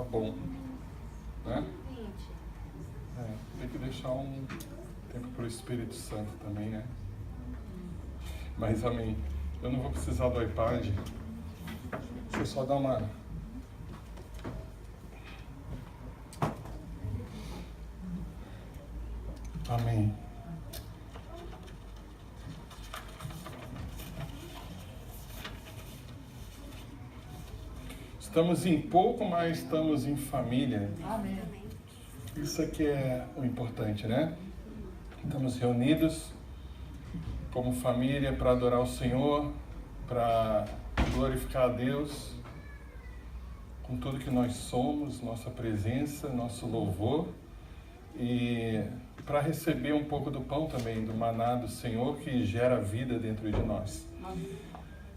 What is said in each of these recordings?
bom, né? Tem que deixar um tempo para o Espírito Santo também, né? Mas amém. Eu não vou precisar do iPad. Deixa eu só dar uma... Amém. Estamos em pouco, mas estamos em família. Amém. Isso aqui é o importante, né? Estamos reunidos como família para adorar o Senhor, para glorificar a Deus com tudo que nós somos, nossa presença, nosso louvor, e para receber um pouco do pão também, do maná do Senhor que gera vida dentro de nós.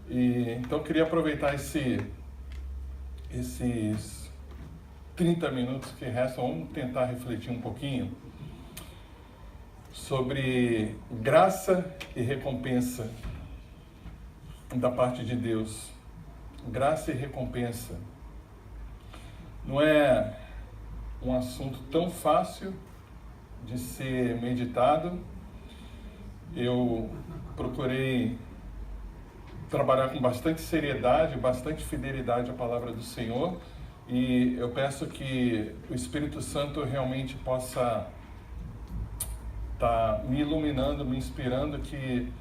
E então eu queria aproveitar esses 30 minutos que restam, vamos tentar refletir um pouquinho sobre graça e recompensa da parte de Deus. Graça e recompensa. Não é um assunto tão fácil de ser meditado. Eu procurei trabalhar com bastante seriedade, bastante fidelidade à palavra do Senhor, e eu peço que o Espírito Santo realmente possa estar me iluminando, me inspirando, que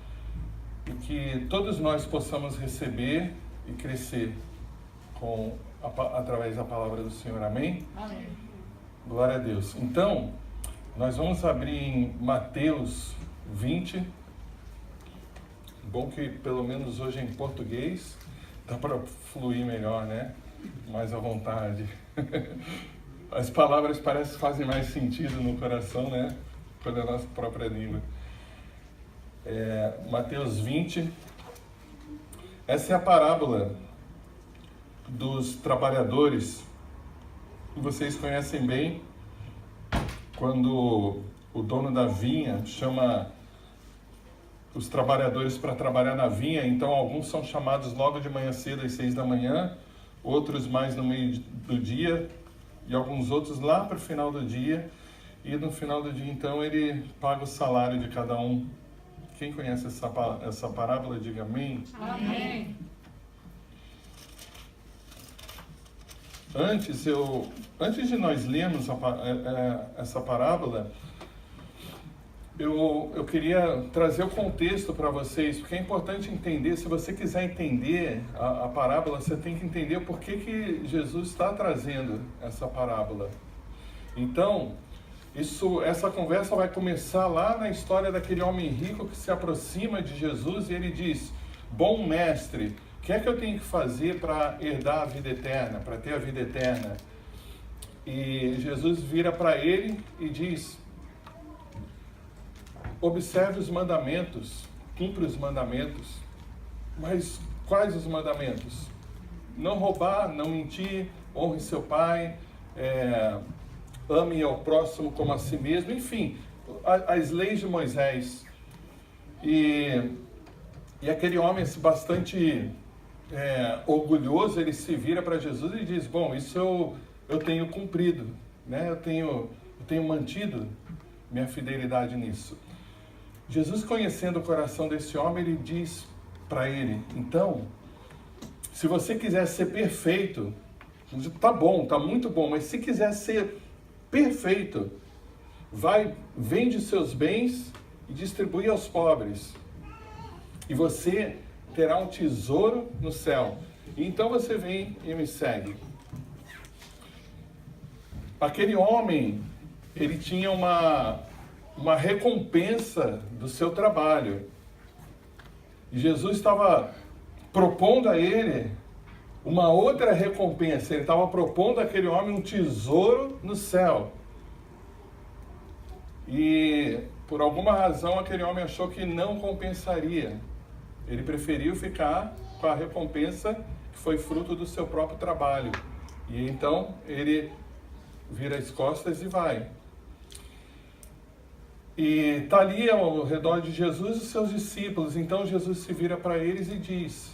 todos nós possamos receber e crescer através da palavra do Senhor. Amém? Amém. Glória a Deus. Então, nós vamos abrir em Mateus 20. Bom que pelo menos hoje é em português, dá para fluir melhor, né? Mais à vontade. As palavras parecem que fazem mais sentido no coração, né? Quando é a nossa própria língua. Mateus 20. Essa é a parábola dos trabalhadores. Vocês conhecem bem quando o dono da vinha chama os trabalhadores para trabalhar na vinha. Então alguns são chamados logo de manhã cedo às 6 da manhã, outros mais no meio do dia e alguns outros lá para o final do dia, e no final do dia então ele paga o salário de cada um. Quem conhece essa parábola, diga amém. Amém. Antes de nós lermos essa parábola, eu queria trazer o contexto para vocês, porque é importante entender. Se você quiser entender a parábola, você tem que entender por que Jesus está trazendo essa parábola. Então, essa conversa vai começar lá na história daquele homem rico que se aproxima de Jesus e ele diz: bom mestre, o que é que eu tenho que fazer para herdar a vida eterna, para ter a vida eterna? E Jesus vira para ele e diz: observe os mandamentos, cumpre os mandamentos. Mas quais os mandamentos? Não roubar, não mentir, honre seu pai, ame ao próximo como a si mesmo, enfim, as leis de Moisés. E aquele homem bastante orgulhoso, ele se vira para Jesus e diz: bom, isso eu tenho cumprido, né? Eu tenho mantido minha fidelidade nisso. Jesus, conhecendo o coração desse homem, ele diz para ele: então, se você quiser ser perfeito, tá bom, tá muito bom, mas se quiser ser perfeito, vende seus bens e distribui aos pobres, e você terá um tesouro no céu. E então você vem e me segue. Aquele homem, ele tinha uma recompensa do seu trabalho. E Jesus estava propondo a ele uma outra recompensa. Ele estava propondo àquele homem um tesouro no céu. E por alguma razão aquele homem achou que não compensaria. Ele preferiu ficar com a recompensa que foi fruto do seu próprio trabalho. E então ele vira as costas e vai. E está ali ao redor de Jesus e seus discípulos. Então Jesus se vira para eles e diz: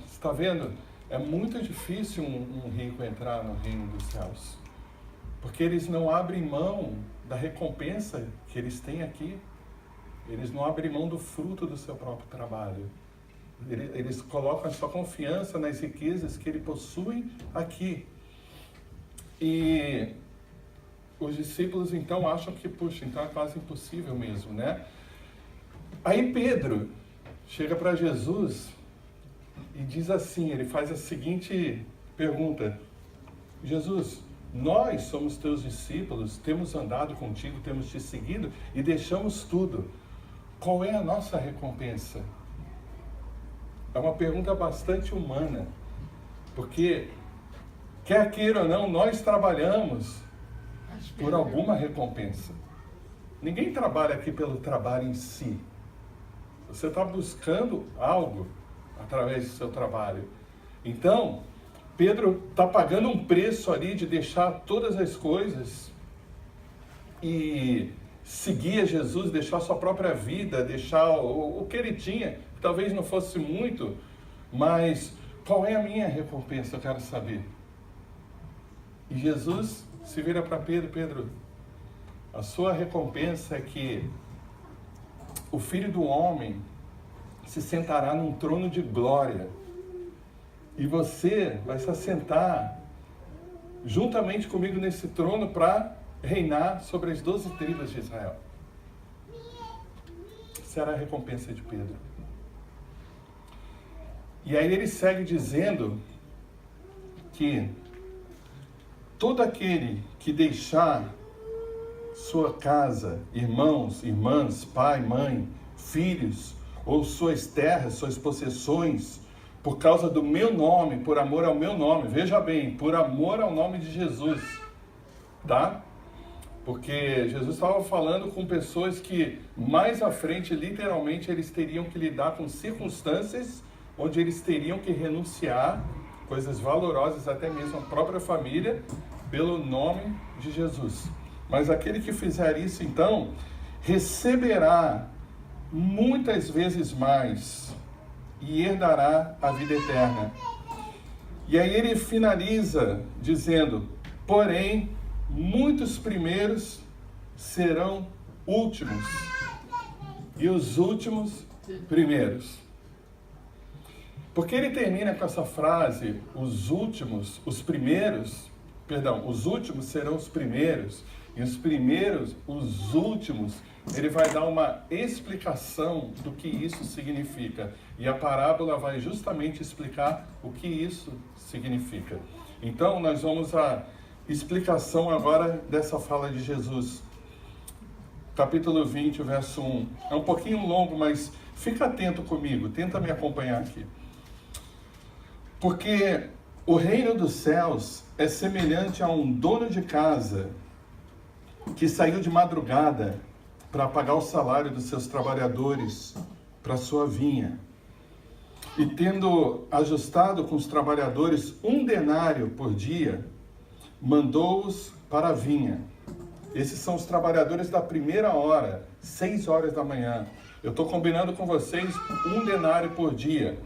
está vendo? é muito difícil um rico entrar no reino dos céus, porque eles não abrem mão da recompensa que eles têm aqui, eles não abrem mão do fruto do seu próprio trabalho, eles colocam a sua confiança nas riquezas que ele possui aqui. E os discípulos então acham que, puxa, então é quase impossível mesmo, né? Aí Pedro chega para Jesus e diz assim, ele faz a seguinte pergunta: Jesus, nós somos teus discípulos, temos andado contigo, temos te seguido e deixamos tudo. Qual é a nossa recompensa? É uma pergunta bastante humana, porque, quer queira ou não, nós trabalhamos por alguma recompensa. Ninguém trabalha aqui pelo trabalho em si. Você está buscando algo através do seu trabalho. Então, Pedro está pagando um preço ali de deixar todas as coisas e seguir a Jesus, deixar sua própria vida, deixar o que ele tinha, que talvez não fosse muito, mas qual é a minha recompensa, eu quero saber. E Jesus se vira para Pedro: Pedro, a sua recompensa é que o Filho do Homem se sentará num trono de glória e você vai se assentar juntamente comigo nesse trono para reinar sobre as 12 tribos de Israel. Será a recompensa de Pedro. E aí ele segue dizendo que todo aquele que deixar sua casa, irmãos, irmãs, pai, mãe, filhos, ou suas terras, suas possessões, por causa do meu nome, por amor ao meu nome, veja bem, por amor ao nome de Jesus, tá? Porque Jesus estava falando com pessoas que mais à frente, literalmente, eles teriam que lidar com circunstâncias onde eles teriam que renunciar coisas valorosas, até mesmo a própria família, pelo nome de Jesus. Mas aquele que fizer isso, então, receberá muitas vezes mais e herdará a vida eterna. E aí ele finaliza dizendo: porém, muitos primeiros serão últimos e os últimos primeiros. Porque ele termina com essa frase, os últimos serão os primeiros, e os primeiros, os últimos. Ele vai dar uma explicação do que isso significa. E a parábola vai justamente explicar o que isso significa. Então, nós vamos à explicação agora dessa fala de Jesus. Capítulo 20, verso 1. É um pouquinho longo, mas fica atento comigo, tenta me acompanhar aqui. Porque o reino dos céus é semelhante a um dono de casa que saiu de madrugada para pagar o salário dos seus trabalhadores para sua vinha. E tendo ajustado com os trabalhadores 1 denário por dia, mandou-os para a vinha. Esses são os trabalhadores da primeira hora, 6 horas da manhã. Eu estou combinando com vocês 1 denário por dia.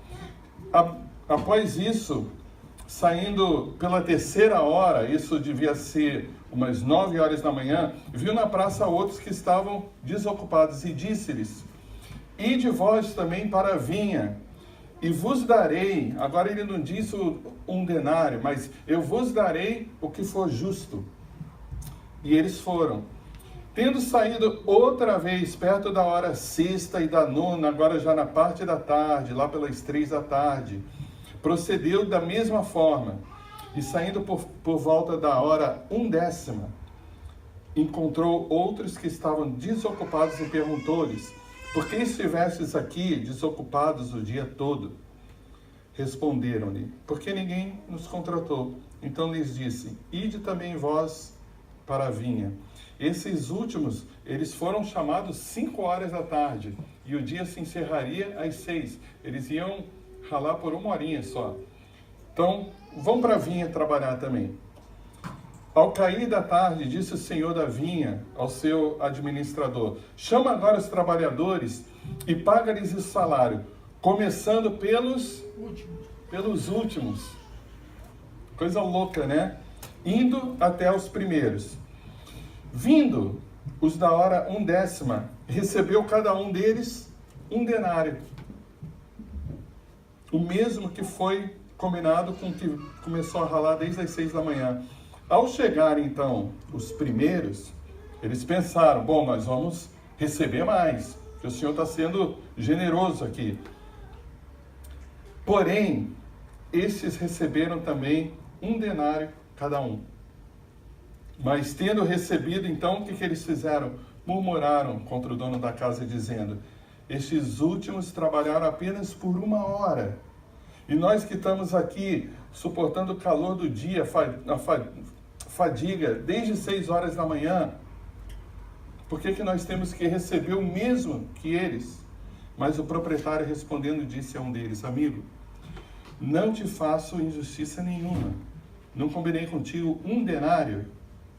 Após isso, saindo pela 3ª hora, isso devia ser umas 9 horas da manhã, viu na praça outros que estavam desocupados e disse-lhes: ide vós também para a vinha, e vos darei, agora ele não disse 1 denário, mas eu vos darei o que for justo. E eles foram. Tendo saído outra vez perto da hora 6ª e da 9ª, agora já na parte da tarde, lá pelas 3 da tarde, procedeu da mesma forma. E saindo por volta da hora 1/10, encontrou outros que estavam desocupados e perguntou-lhes: por que estivestes aqui desocupados o dia todo? Responderam-lhe: porque ninguém nos contratou. Então lhes disse: ide também vós para a vinha. Esses últimos, eles foram chamados 5 horas da tarde, e o dia se encerraria às 6. Eles iam ralar por 1 horinha só. Então, vão para a vinha trabalhar também. Ao cair da tarde, disse o senhor da vinha ao seu administrador: chama agora os trabalhadores e paga-lhes o salário, começando pelos pelos últimos. Coisa louca, né? Indo até os primeiros. Vindo os da hora 1/10, recebeu cada um deles 1 denário. O mesmo que foi combinado com o que começou a ralar desde as 6 da manhã. Ao chegarem, então, os primeiros, eles pensaram, bom, nós vamos receber mais, porque o Senhor está sendo generoso aqui. Porém, estes receberam também 1 denário cada um. Mas tendo recebido, então, o que eles fizeram? Murmuraram contra o dono da casa, dizendo, estes últimos trabalharam apenas por 1 hora. E nós que estamos aqui suportando o calor do dia, a fadiga, desde 6 horas da manhã, por que nós temos que receber o mesmo que eles? Mas o proprietário respondendo disse a um deles, amigo, não te faço injustiça nenhuma. Não combinei contigo 1 denário?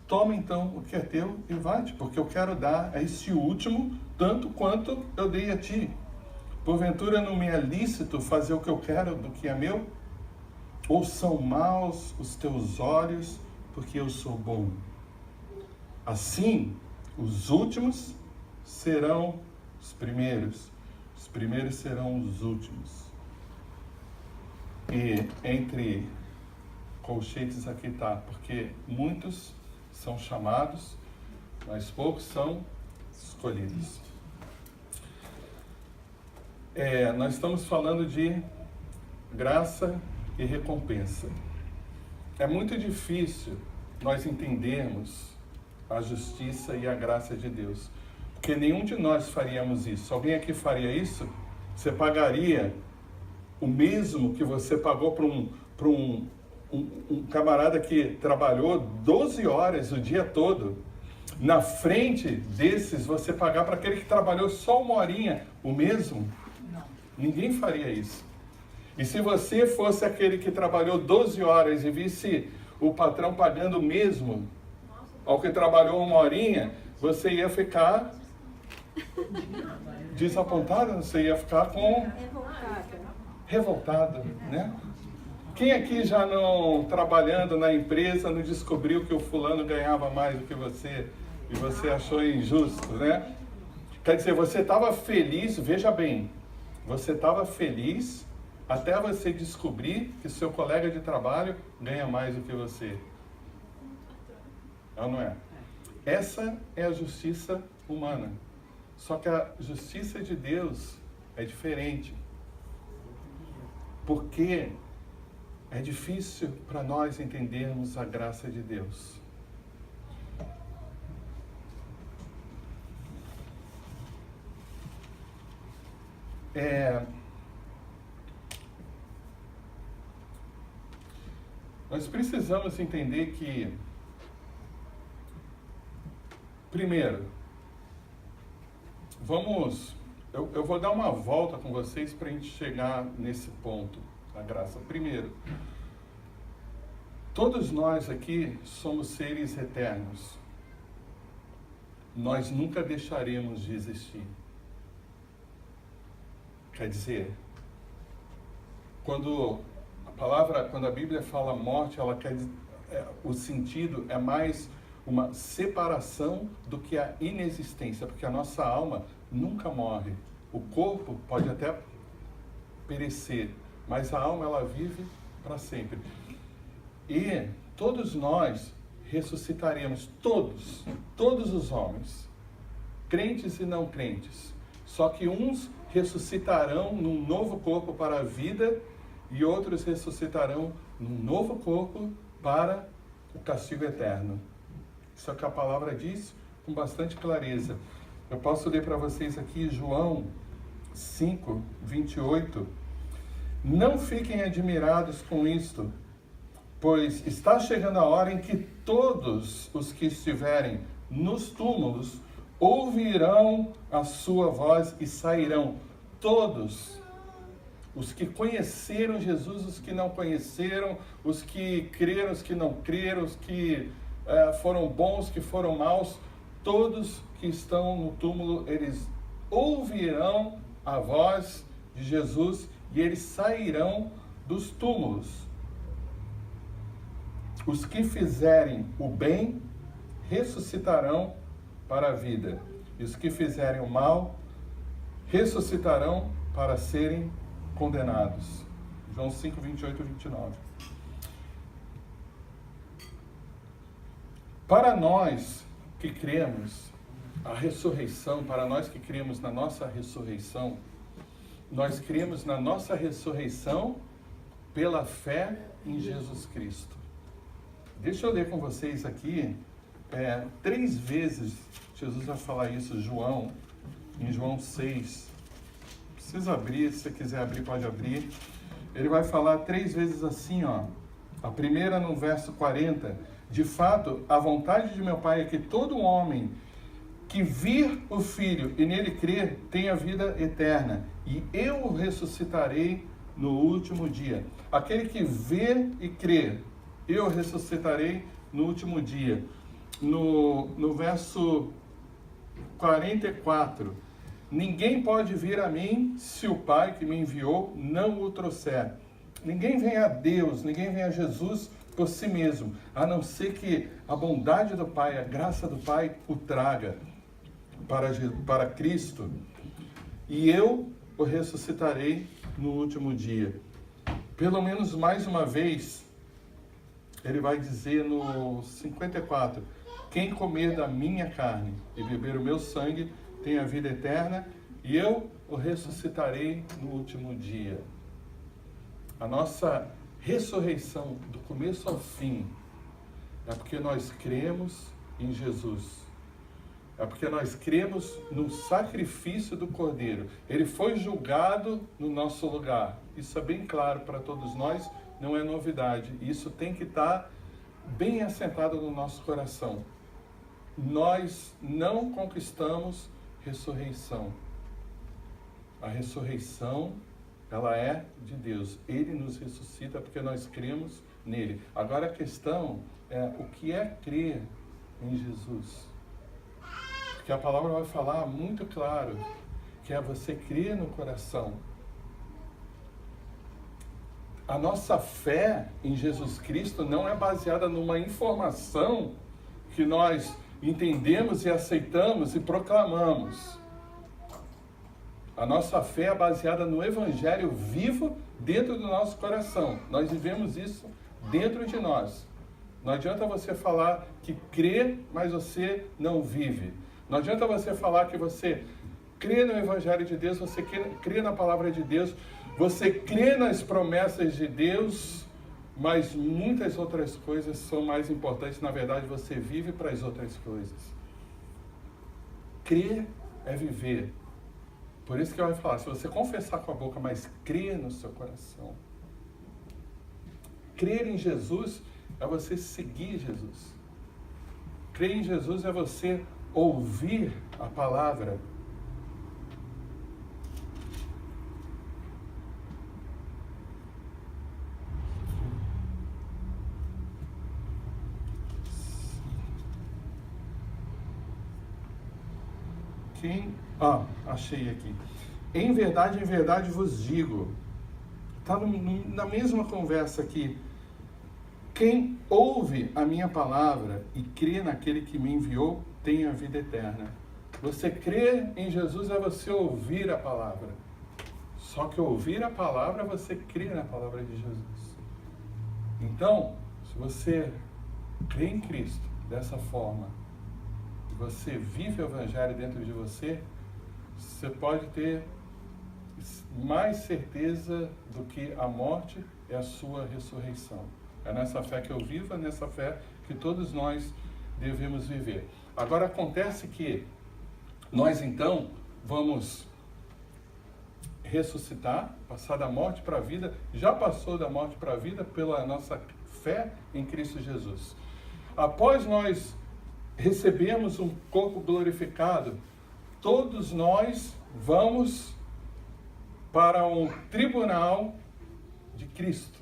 Toma então o que é teu e vai-te, porque eu quero dar a este último tanto quanto eu dei a ti. Porventura não me é lícito fazer o que eu quero do que é meu? Ou são maus os teus olhos, porque eu sou bom? Assim, os últimos serão os primeiros serão os últimos. E entre colchetes aqui está, porque muitos são chamados, mas poucos são escolhidos. Nós estamos falando de graça e recompensa. É muito difícil nós entendermos a justiça e a graça de Deus, porque nenhum de nós faríamos isso. Alguém aqui faria isso? Você pagaria o mesmo que você pagou para um camarada que trabalhou 12 horas o dia todo? Na frente desses, você pagar para aquele que trabalhou só 1 horinha o mesmo? Não. Ninguém faria isso. E se você fosse aquele que trabalhou 12 horas e visse o patrão pagando o mesmo ao que trabalhou 1 horinha, você ia ficar desapontado, você ia ficar revoltado, né? Quem aqui já não, trabalhando na empresa, não descobriu que o fulano ganhava mais do que você e você achou injusto, né? Quer dizer, você estava feliz, veja bem, você estava feliz até você descobrir que seu colega de trabalho ganha mais do que você. É ou não é? Essa é a justiça humana. Só que a justiça de Deus é diferente. Porque é difícil para nós entendermos a graça de Deus. Nós precisamos entender que, primeiro, eu vou dar uma volta com vocês para a gente chegar nesse ponto, a graça. Primeiro, todos nós aqui somos seres eternos. Nós nunca deixaremos de existir. Quer dizer, quando a Bíblia fala morte, ela quer dizer, o sentido é mais uma separação do que a inexistência, porque a nossa alma nunca morre. O corpo pode até perecer, mas a alma ela vive para sempre. E todos nós ressuscitaremos, todos os homens, crentes e não crentes. Só que uns ressuscitarão num novo corpo para a vida e outros ressuscitarão num novo corpo para o castigo eterno. Isso é o que a palavra diz com bastante clareza. Eu posso ler para vocês aqui João 5, 28. Não fiquem admirados com isto, pois está chegando a hora em que todos os que estiverem nos túmulos ouvirão a sua voz e sairão. Todos. Os que conheceram Jesus, os que não conheceram, os que creram, os que não creram, os que foram bons, os que foram maus, todos que estão no túmulo, eles ouvirão a voz de Jesus e eles sairão dos túmulos. Os que fizerem o bem ressuscitarão para a vida, e os que fizerem o mal ressuscitarão para serem condenados. João 5, 28 e 29. Para nós que cremos a ressurreição, para nós que cremos na nossa ressurreição, nós cremos na nossa ressurreição pela fé em Jesus Cristo. Deixa eu ler com vocês aqui, 3 vezes Jesus vai falar isso, em João 6. Precisa abrir, se você quiser abrir, pode abrir. Ele vai falar 3 vezes assim, ó. A primeira no verso 40. De fato, a vontade de meu Pai é que todo homem que vir o Filho e nele crer tenha vida eterna, e eu o ressuscitarei no último dia. Aquele que vê e crê, eu ressuscitarei no último dia. No verso 44, ninguém pode vir a mim se o Pai que me enviou não o trouxer. Ninguém vem a Deus, ninguém vem a Jesus por si mesmo, a não ser que a bondade do Pai, a graça do Pai o traga para Cristo. E eu o ressuscitarei no último dia. Pelo menos mais uma vez, ele vai dizer no 54, quem comer da minha carne e beber o meu sangue tem a vida eterna, e eu o ressuscitarei no último dia. A nossa ressurreição, do começo ao fim, é porque nós cremos em Jesus. É porque nós cremos no sacrifício do Cordeiro. Ele foi julgado no nosso lugar. Isso é bem claro para todos nós, não é novidade. Isso tem que estar bem assentado no nosso coração. Nós não conquistamos ressurreição. A ressurreição, ela é de Deus. Ele nos ressuscita porque nós cremos nele. Agora a questão é o que é crer em Jesus. Porque a palavra vai falar muito claro que é você crer no coração. A nossa fé em Jesus Cristo não é baseada numa informação que nós entendemos e aceitamos e proclamamos. A nossa fé é baseada no Evangelho vivo dentro do nosso coração. Nós vivemos isso dentro de nós. Não adianta você falar que crê, mas você não vive. Não adianta você falar que você crê no Evangelho de Deus, você crê na Palavra de Deus, você crê nas promessas de Deus, mas muitas outras coisas são mais importantes. Na verdade, você vive para as outras coisas. Crer é viver. Por isso que eu vou falar, se você confessar com a boca, mas crer no seu coração. Crer em Jesus é você seguir Jesus. Crer em Jesus é você ouvir a palavra. Achei aqui. Em verdade vos digo. Está na mesma conversa aqui. Quem ouve a minha palavra e crê naquele que me enviou, tem a vida eterna. Você crer em Jesus é você ouvir a palavra. Só que ouvir a palavra é você crer na palavra de Jesus. Então, se você crê em Cristo dessa forma, você vive o Evangelho dentro de você, você pode ter mais certeza do que a morte é a sua ressurreição. É nessa fé que eu vivo, é nessa fé que todos nós devemos viver. Agora acontece que nós então vamos ressuscitar, passar da morte para a vida, já passou da morte para a vida pela nossa fé em Cristo Jesus. Após nós recebemos um corpo glorificado, todos nós vamos para um tribunal de Cristo.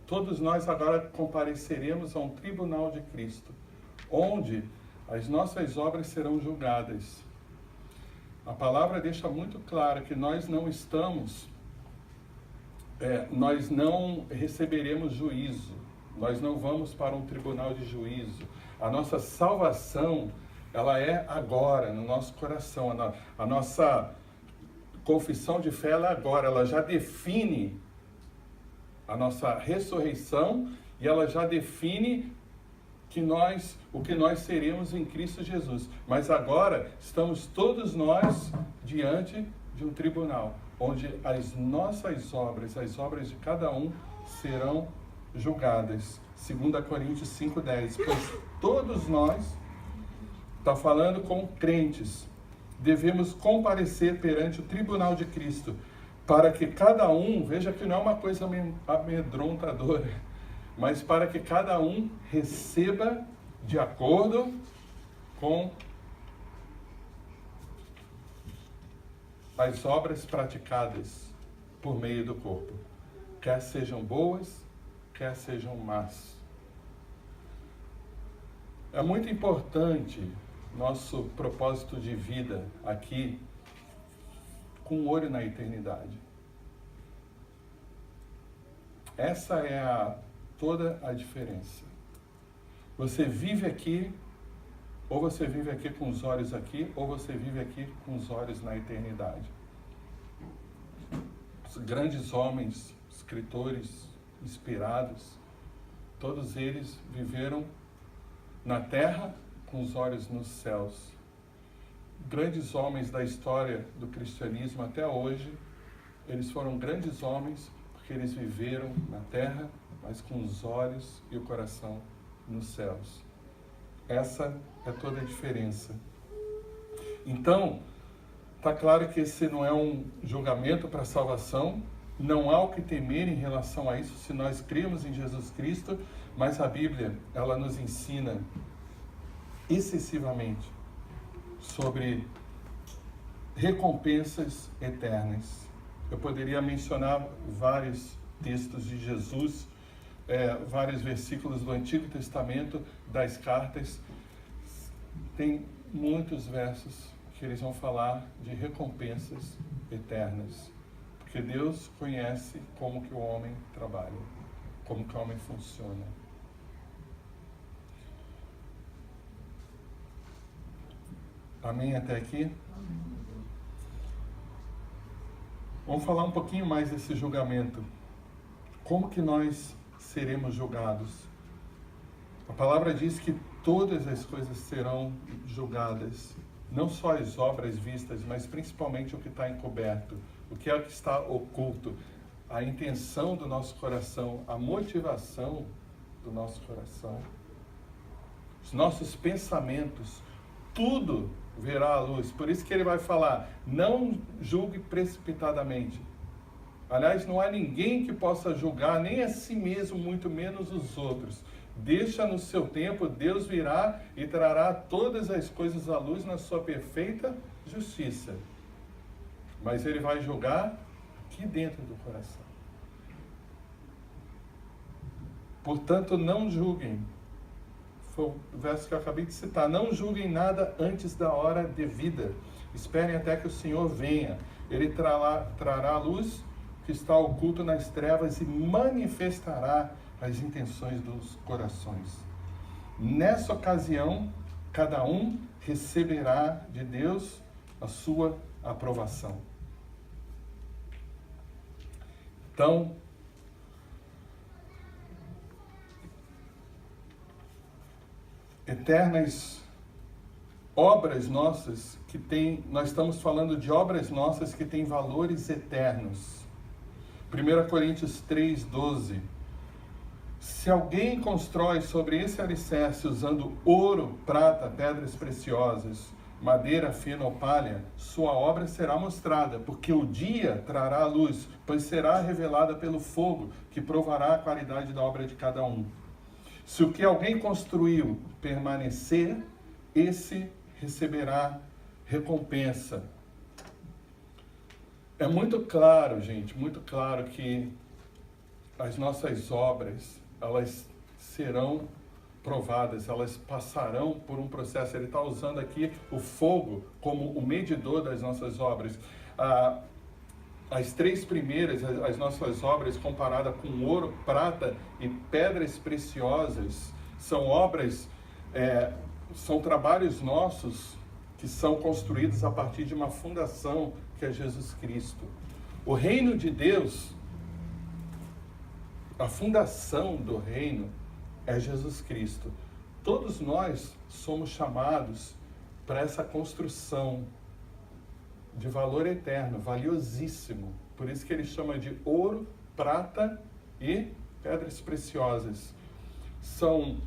Todos nós agora compareceremos a um tribunal de Cristo, onde as nossas obras serão julgadas. A palavra deixa muito claro que nós não estamos nós não receberemos juízo, nós não vamos para um tribunal de juízo. A nossa salvação, ela é agora, no nosso coração. A nossa confissão de fé, ela é agora, ela já define a nossa ressurreição e ela já define o que nós seremos em Cristo Jesus. Mas agora estamos todos nós diante de um tribunal, onde as nossas obras, as obras de cada um, serão julgadas. 2 Coríntios 5,10. Pois todos nós, está falando com crentes, devemos comparecer perante o tribunal de Cristo, para que cada um, veja que não é uma coisa amedrontadora, mas para que cada um receba de acordo com as obras praticadas por meio do corpo, quer sejam boas, quer sejam más. É muito importante nosso propósito de vida aqui, com um olho na eternidade. Essa é toda a diferença. Você vive aqui, ou você vive aqui com os olhos aqui, ou você vive aqui com os olhos na eternidade. Os grandes homens, escritores inspirados, todos eles viveram na terra com os olhos nos céus. Grandes homens da história do cristianismo até hoje, eles foram grandes homens porque eles viveram na terra, mas com os olhos e o coração nos céus. Essa é toda a diferença. Então, está claro que esse não é um julgamento para a salvação, não há o que temer em relação a isso se nós cremos em Jesus Cristo, mas a Bíblia, ela nos ensina excessivamente sobre recompensas eternas. Eu poderia mencionar vários textos de Jesus, vários versículos do Antigo Testamento, das cartas. Tem muitos versos que eles vão falar de recompensas eternas, porque Deus conhece como que o homem trabalha, como que o homem funciona. Amém até aqui? Vamos falar um pouquinho mais desse julgamento. Como que nós seremos julgados? A palavra diz que todas as coisas serão julgadas. Não só as obras vistas, mas principalmente o que está encoberto. O que é o que está oculto. A intenção do nosso coração, a motivação do nosso coração. Os nossos pensamentos, tudo verá a luz. Por isso que ele vai falar, não julgue precipitadamente. Aliás, não há ninguém que possa julgar, nem a si mesmo, muito menos os outros. Deixa no seu tempo, Deus virá e trará todas as coisas à luz na sua perfeita justiça. Mas ele vai julgar aqui dentro do coração. Portanto, não julguem. Foi o verso que eu acabei de citar. Não julguem nada antes da hora devida. Esperem até que o Senhor venha. Ele trará a luz que está oculto nas trevas e manifestará as intenções dos corações. Nessa ocasião, cada um receberá de Deus a sua aprovação. Então, eternas obras nossas que tem, nós estamos falando de obras nossas que têm valores eternos. 1 Coríntios 3:12. Se alguém constrói sobre esse alicerce usando ouro, prata, pedras preciosas, madeira fina ou palha, sua obra será mostrada, porque o dia trará a luz, pois será revelada pelo fogo, que provará a qualidade da obra de cada um. Se o que alguém construiu permanecer, esse receberá recompensa. É muito claro, gente, muito claro que as nossas obras, elas serão provadas, elas passarão por um processo. Ele está usando aqui o fogo como o medidor das nossas obras. as três primeiras, as nossas obras comparadas com ouro, prata e pedras preciosas, são obras, são trabalhos nossos que são construídos a partir de uma fundação que é Jesus Cristo. O reino de Deus, a fundação do reino é Jesus Cristo. Todos nós somos chamados para essa construção de valor eterno, valiosíssimo. Por isso que ele chama de ouro, prata e pedras preciosas. São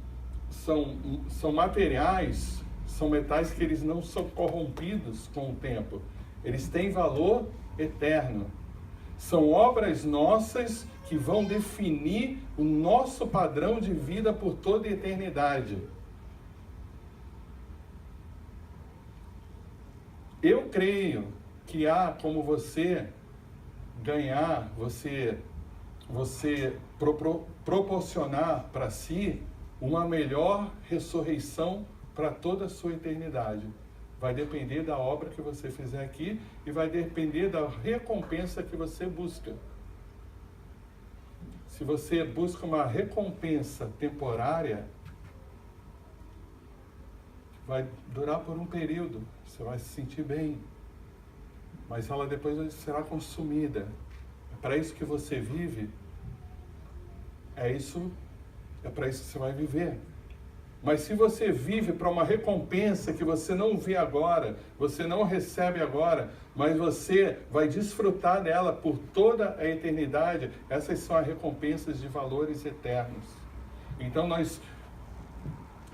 materiais, são metais que eles não são corrompidos com o tempo. Eles têm valor eterno. São obras nossas que vão definir o nosso padrão de vida por toda a eternidade. Eu creio que há como você ganhar, você proporcionar para si uma melhor ressurreição para toda a sua eternidade. Vai depender da obra que você fizer aqui e vai depender da recompensa que você busca. Se você busca uma recompensa temporária, vai durar por um período, você vai se sentir bem, mas ela depois será consumida. É para isso que você vive, é para isso que você vai viver. Mas se você vive para uma recompensa que você não vê agora, você não recebe agora, mas você vai desfrutar dela por toda a eternidade, essas são as recompensas de valores eternos. Então nós,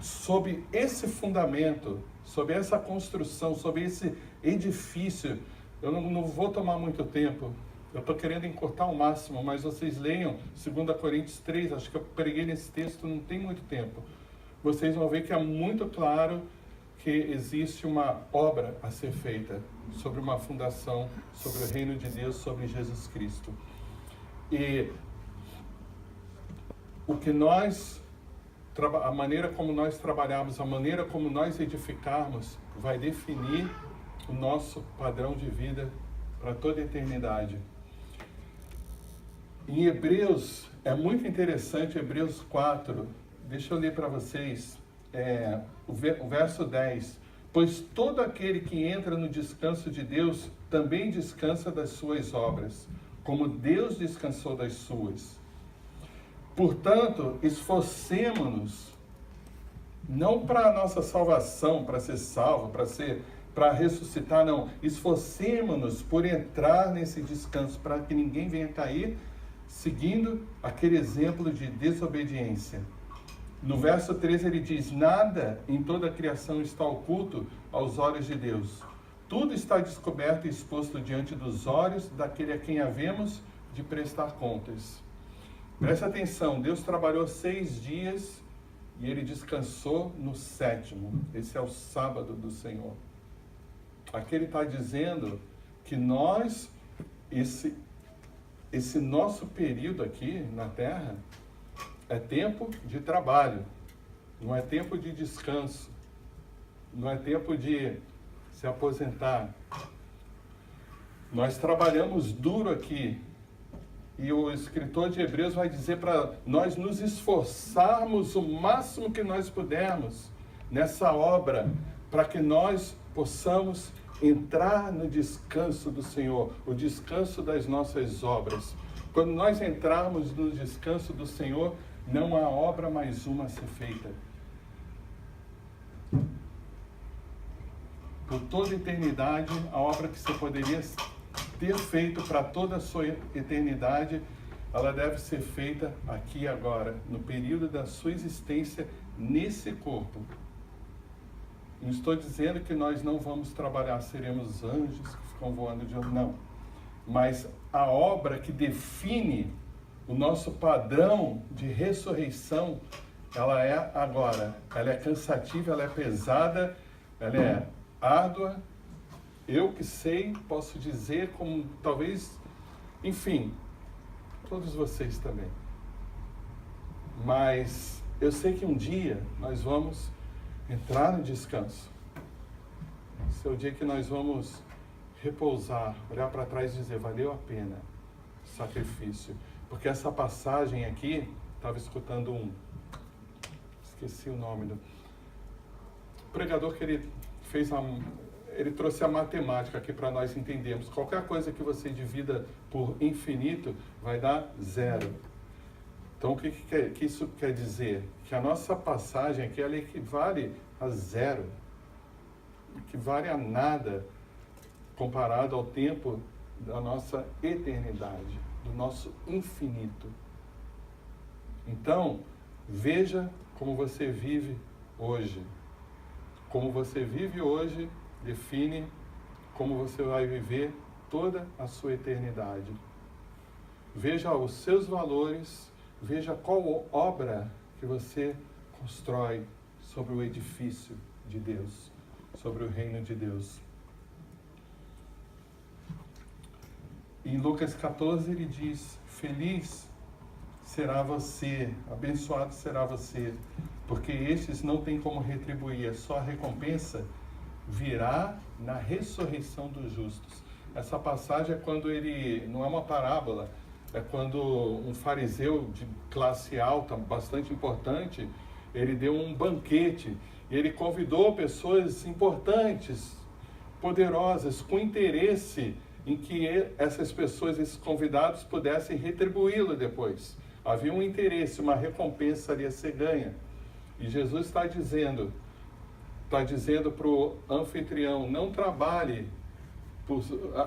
sob esse fundamento, sob essa construção, sob esse edifício, eu não vou tomar muito tempo, eu estou querendo encurtar ao máximo, mas vocês leiam 2 Coríntios 3, acho que eu preguei nesse texto, não tem muito tempo. Vocês vão ver que é muito claro que existe uma obra a ser feita sobre uma fundação, sobre o reino de Deus, sobre Jesus Cristo. E a maneira como nós trabalharmos, a maneira como nós edificarmos, vai definir o nosso padrão de vida para toda a eternidade. Em Hebreus, é muito interessante, Hebreus 4, deixa eu ler para vocês, o verso 10. Pois todo aquele que entra no descanso de Deus também descansa das suas obras, como Deus descansou das suas. Portanto, esforcemo-nos, não para a nossa salvação, para ser salvo, para ressuscitar, não. Esforcemo-nos por entrar nesse descanso, para que ninguém venha cair, seguindo aquele exemplo de desobediência. No verso 13 ele diz, nada em toda a criação está oculto aos olhos de Deus. Tudo está descoberto e exposto diante dos olhos daquele a quem havemos de prestar contas. Presta atenção, Deus trabalhou 6 dias e ele descansou no 7º. Esse é o sábado do Senhor. Aqui ele está dizendo que nós, esse nosso período aqui na Terra, é tempo de trabalho, não é tempo de descanso, não é tempo de se aposentar. Nós trabalhamos duro aqui, e o escritor de Hebreus vai dizer para nós nos esforçarmos o máximo que nós pudermos nessa obra, para que nós possamos entrar no descanso do Senhor, o descanso das nossas obras. Quando nós entrarmos no descanso do Senhor, não há obra mais uma a ser feita. Por toda a eternidade, a obra que você poderia ter feito para toda a sua eternidade, ela deve ser feita aqui e agora, no período da sua existência nesse corpo. Não estou dizendo que nós não vamos trabalhar, seremos anjos que ficam voando de ouro, não. Mas a obra que define o nosso padrão de ressurreição, ela é agora. Ela é cansativa, ela é pesada, ela é árdua. Eu que sei, posso dizer como talvez, enfim, todos vocês também. Mas eu sei que um dia nós vamos entrar no descanso. Esse é o dia que nós vamos repousar, olhar para trás e dizer, valeu a pena o sacrifício. Porque essa passagem aqui, estava escutando esqueci o nome do pregador, que ele trouxe a matemática aqui para nós entendermos. Qualquer coisa que você divida por infinito vai dar zero. Então, o que isso quer dizer? Que a nossa passagem aqui, ela equivale a zero. Equivale a nada comparado ao tempo da nossa eternidade, do nosso infinito. Então, veja como você vive hoje. Como você vive hoje define como você vai viver toda a sua eternidade. Veja os seus valores, veja qual obra que você constrói sobre o edifício de Deus, sobre o reino de Deus. Em Lucas 14 ele diz, feliz será você, abençoado será você, porque estes não têm como retribuir, a sua recompensa virá na ressurreição dos justos. Essa passagem é quando ele, não é uma parábola, é quando um fariseu de classe alta, bastante importante, ele deu um banquete, e ele convidou pessoas importantes, poderosas, com interesse em que essas pessoas, esses convidados, pudessem retribuí-lo depois. Havia um interesse, uma recompensa ali a ser ganha. E Jesus está dizendo para o anfitrião, não trabalhe.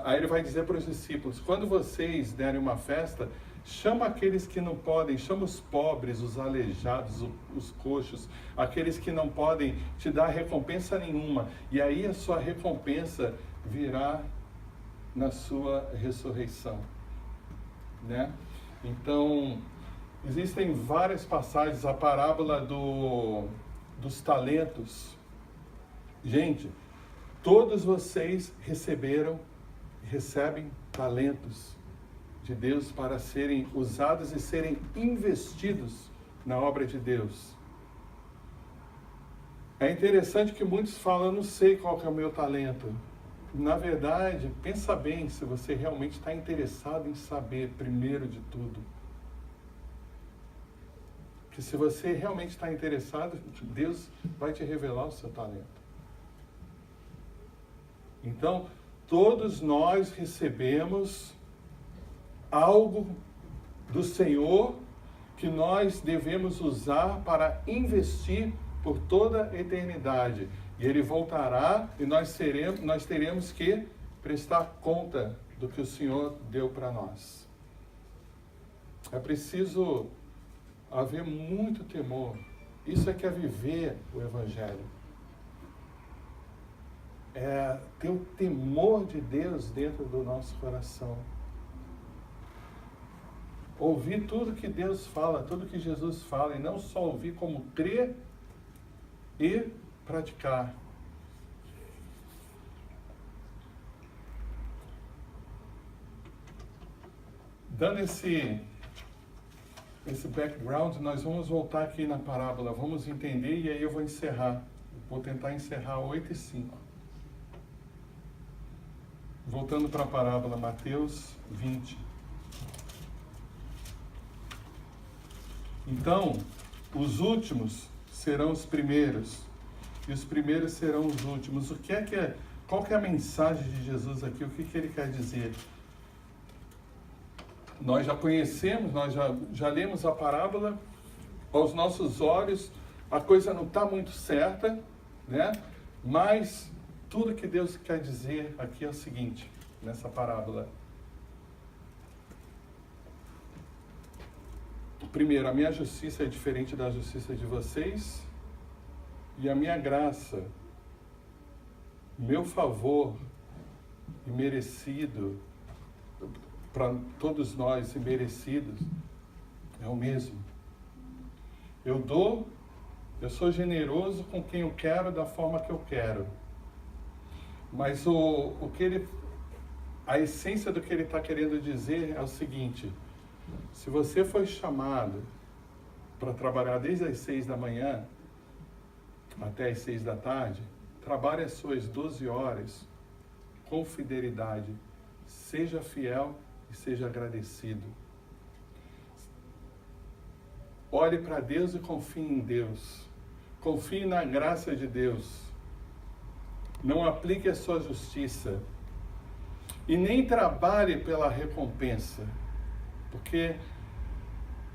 Aí ele vai dizer para os discípulos, quando vocês derem uma festa, chama aqueles que não podem, chama os pobres, os aleijados, os coxos, aqueles que não podem te dar recompensa nenhuma. E aí a sua recompensa virá na sua ressurreição, né? Então, existem várias passagens, a parábola dos talentos. Gente, todos vocês recebem talentos de Deus para serem usados e serem investidos na obra de Deus. É interessante que muitos falam, eu não sei qual que é o meu talento. Na verdade, pensa bem se você realmente está interessado em saber primeiro de tudo. Que se você realmente está interessado, Deus vai te revelar o seu talento. Então, todos nós recebemos algo do Senhor que nós devemos usar para investir por toda a eternidade. E Ele voltará e nós teremos que prestar conta do que o Senhor deu para nós. É preciso haver muito temor. Isso é que é viver o Evangelho. É ter o temor de Deus dentro do nosso coração. Ouvir tudo que Deus fala, tudo que Jesus fala, e não só ouvir, como crer e praticar. Dando esse background, nós vamos voltar aqui na parábola, vamos entender e aí eu vou encerrar. Vou tentar encerrar 8:05. Voltando para a parábola, Mateus 20. Então, os últimos serão os primeiros, e os primeiros serão os últimos. Qual que é a mensagem de Jesus aqui? O que ele quer dizer? Nós já conhecemos, nós já lemos a parábola, aos nossos olhos, a coisa não está muito certa, né? Mas tudo que Deus quer dizer aqui é o seguinte, nessa parábola. Primeiro, a minha justiça é diferente da justiça de vocês, e a minha graça, meu favor imerecido, para todos nós imerecidos, é o mesmo. Eu sou generoso com quem eu quero, da forma que eu quero. Mas a essência do que ele está querendo dizer é o seguinte: se você foi chamado para trabalhar desde as 6 da manhã até as 6 da tarde, trabalhe as suas 12 horas com fidelidade. Seja fiel e seja agradecido. Olhe para Deus e confie em Deus. Confie na graça de Deus. Não aplique a sua justiça. E nem trabalhe pela recompensa. Porque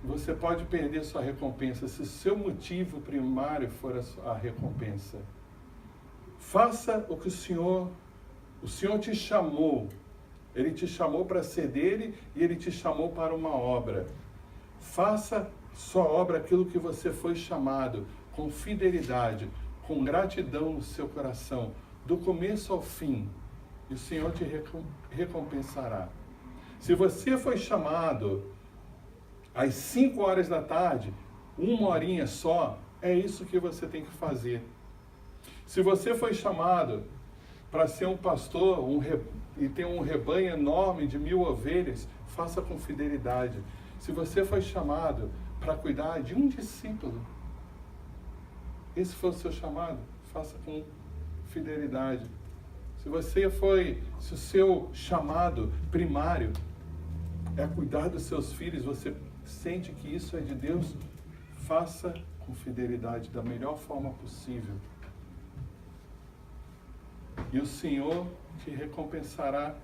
você pode perder sua recompensa se o seu motivo primário for a recompensa. Faça o que o Senhor te chamou. Ele te chamou para ser dele e Ele te chamou para uma obra. Faça sua obra, aquilo que você foi chamado, com fidelidade, com gratidão no seu coração, do começo ao fim, e o Senhor te recompensará. Se você foi chamado às 5 horas da tarde, 1 horinha só, é isso que você tem que fazer. Se você foi chamado para ser um pastor e ter um rebanho enorme de 1000 ovelhas, faça com fidelidade. Se você foi chamado para cuidar de um discípulo, esse foi o seu chamado, faça com fidelidade. Se o seu chamado primário é cuidar dos seus filhos, você sente que isso é de Deus, faça com fidelidade, da melhor forma possível. E o Senhor te recompensará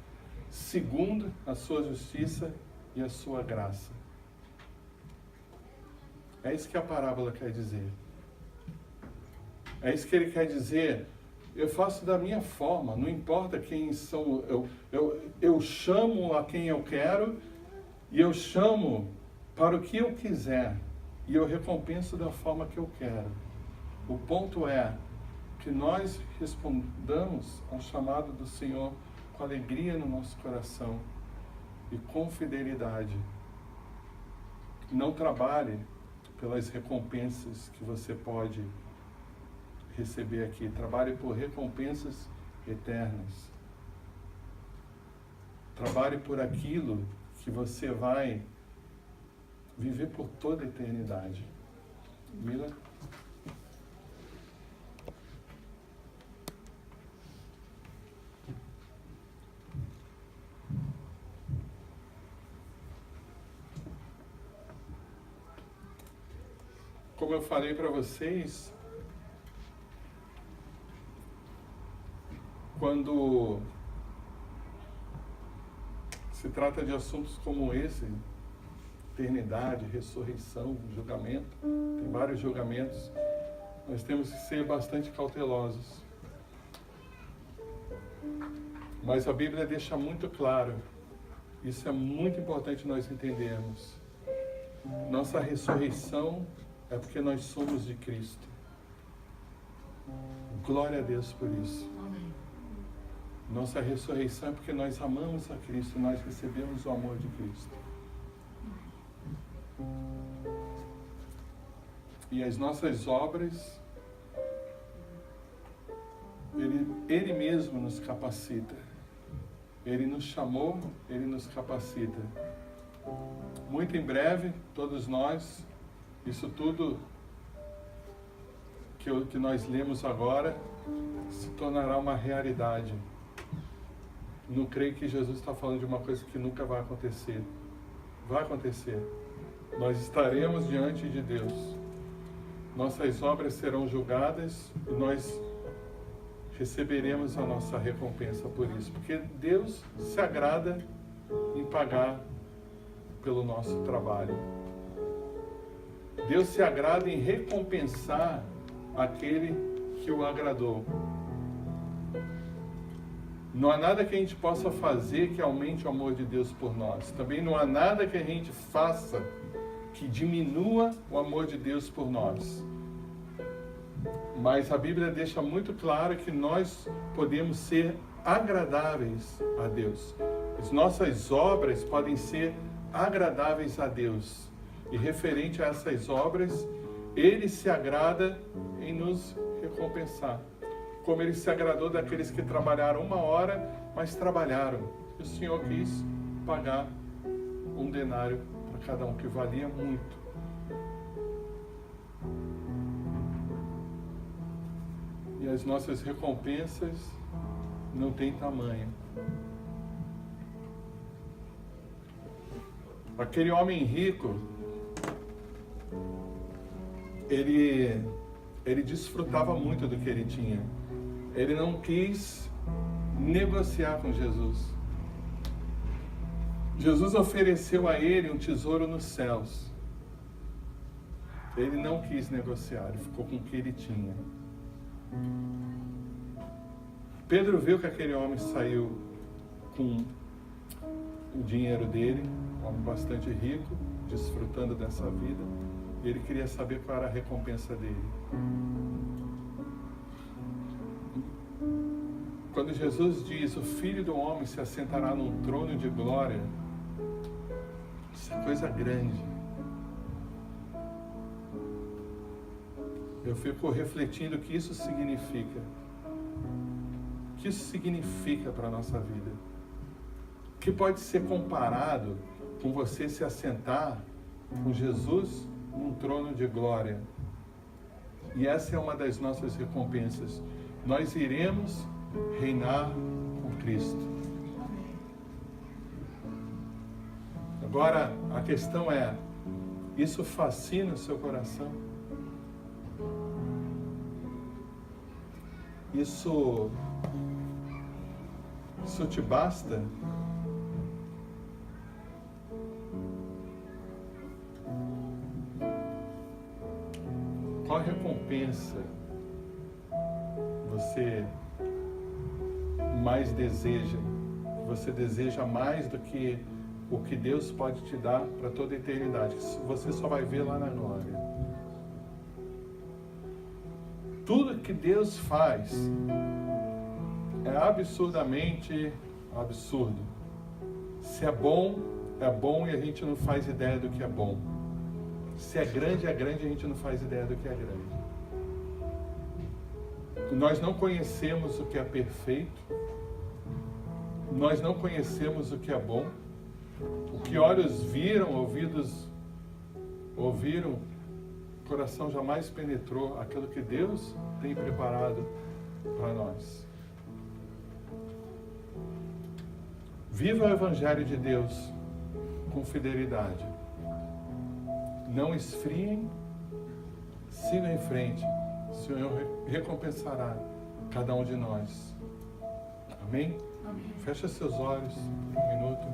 segundo a sua justiça e a sua graça. É isso que a parábola quer dizer. É isso que ele quer dizer. Eu faço da minha forma, não importa quem são. Eu chamo a quem eu quero e eu chamo para o que eu quiser. E eu recompenso da forma que eu quero. O ponto é que nós respondamos ao chamado do Senhor com alegria no nosso coração e com fidelidade. Não trabalhe pelas recompensas que você pode receber aqui. Trabalhe por recompensas eternas. Trabalhe por aquilo que você vai viver por toda a eternidade. Mila? Como eu falei para vocês, quando se trata de assuntos como esse, eternidade, ressurreição, julgamento, tem vários julgamentos, nós temos que ser bastante cautelosos. Mas a Bíblia deixa muito claro, isso é muito importante nós entendermos. Nossa ressurreição é porque nós somos de Cristo. Glória a Deus por isso. Nossa ressurreição é porque nós amamos a Cristo, nós recebemos o amor de Cristo. E as nossas obras, Ele mesmo nos capacita. Ele nos chamou, Ele nos capacita. Muito em breve, todos nós, isso tudo que nós lemos agora se tornará uma realidade. Não creio que Jesus está falando de uma coisa que nunca vai acontecer. Vai acontecer. Nós estaremos diante de Deus. Nossas obras serão julgadas e nós receberemos a nossa recompensa por isso. Porque Deus se agrada em pagar pelo nosso trabalho. Deus se agrada em recompensar aquele que o agradou. Não há nada que a gente possa fazer que aumente o amor de Deus por nós. Também não há nada que a gente faça que diminua o amor de Deus por nós. Mas a Bíblia deixa muito claro que nós podemos ser agradáveis a Deus. As nossas obras podem ser agradáveis a Deus. E referente a essas obras, Ele se agrada em nos recompensar. Como Ele se agradou daqueles que trabalharam 1 hora, mas trabalharam. E o Senhor quis pagar 1 denário para cada um, que valia muito. E as nossas recompensas não tem tamanho. Aquele homem rico, ele desfrutava muito do que ele tinha. Ele não quis negociar com Jesus. Jesus ofereceu a ele um tesouro nos céus. Ele não quis negociar, ele ficou com o que ele tinha. Pedro viu que aquele homem saiu com o dinheiro dele, um homem bastante rico, desfrutando dessa vida, e ele queria saber qual era a recompensa dele. Quando Jesus diz, o Filho do Homem se assentará num trono de glória, isso é coisa grande. Eu fico refletindo o que isso significa. O que isso significa para a nossa vida? O que pode ser comparado com você se assentar com Jesus num trono de glória? E essa é uma das nossas recompensas. Nós iremos reinar com Cristo. Agora, a questão é, isso fascina o seu coração? Isso te basta? Qual a recompensa você mais deseja? Você deseja mais do que o que Deus pode te dar para toda a eternidade, que você só vai ver lá na glória. Tudo que Deus faz é absurdamente absurdo. Se é bom e a gente não faz ideia do que é bom. Se é grande, a gente não faz ideia do que é grande. Nós não conhecemos o que é perfeito. Nós não conhecemos o que é bom. O que olhos viram, ouvidos ouviram, coração jamais penetrou aquilo que Deus tem preparado para nós. Viva o Evangelho de Deus com fidelidade. Não esfriem, sigam em frente. O Senhor recompensará cada um de nós. Amém? Amém. Fecha seus olhos por um minuto.